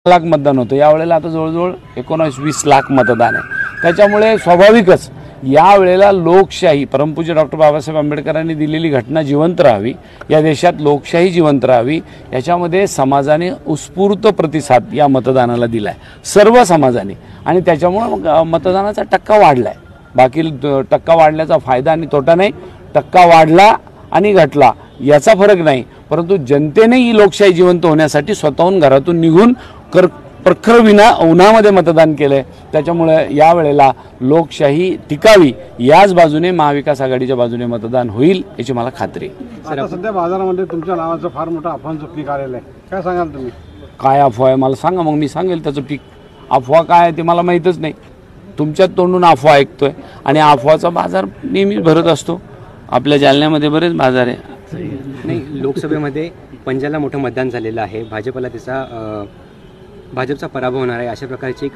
लाख मतदान होतं, यावेळेला आता जवळजवळ 19-20 लाख मतदान आहे। त्याच्यामुळे स्वाभाविकच यावेळेला लोकशाही, परमपूज्य डॉक्टर बाबासाहेब आंबेडकरांनी दिलेली घटना जिवंत राहावी, या देशात लोकशाही जिवंत राहावी, याच्यामध्ये समाजाने उत्स्फूर्त प्रतिसाद या मतदानाला दिला आहे, सर्व समाजाने, आणि त्याच्यामुळे मतदानाचा टक्का वाढला आहे। बाकी टक्का वाढल्याचा फायदा आणि तोटा नाही, टक्का वाढला आणि घटला याचा फरक नाही, परंतु जनतेने ही लोकशाही जिवंत होण्यासाठी स्वतःहून घरातून निघून प्रखर उन्हामध्ये मतदान केलंय। त्याच्यामुळे यावेळेला लोकशाही टिकावी याच बाजूने महाविकास आघाडीच्या बाजूने मतदान होईल याची मला खात्री आहे। आता सध्या बाजारामध्ये तुमच्या नावाचं फार मोठं अफवांचं पीक आलेलं आहे, काय सांगाल तुम्ही? काय अफवा आहे मला सांगा, मग मी सांगेल त्याचं पीक। अफवा काय आहे ते मला माहीतच नाही, तुमच्याच तोंडून अफवा ऐकतोय, आणि अफवाचा बाजार नेहमीच भरत असतो। आपल्या जालन्यामध्ये बरेच बाजार आहे। नाही, लोकसभेमध्ये पंजाला मोठं मतदान झालेलं आहे, भाजपला भाजपचा पराभव होणार आहे अशा प्रकारची एक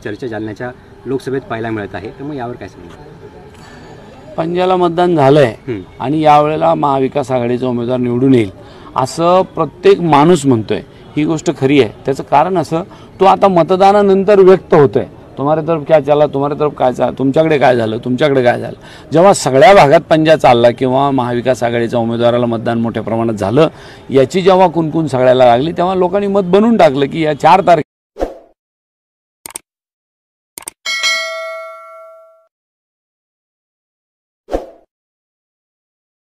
चर्चा जालन्याच्या लोकसभेत पाहायला मिळत आहे, तर मग यावर काय सांगणार? पंजाला मतदान झालंय आणि यावेळेला महाविकास आघाडीचा उमेदवार निवडून येईल असं प्रत्येक माणूस म्हणतोय, ही गोष्ट खरी आहे। त्याचं कारण असं, तो आता मतदानानंतर व्यक्त होतोय, तुम्हारे तरफ क्या चला, तुम्हारे तरफ काय चाल, तुमच्याकडे काय झालं, तुमच्याकडे काय झालं। जेव्हा सगळ्या भागात पंजा चालला किंवा महाविकास आघाडीच्या उमेदवाराला मतदान मोठ्या प्रमाणात झालं, याची जेव्हा कुणकुण सगळ्याला लागली, तेव्हा लोकांनी मत बनवून टाकलं की या 4 तारखेला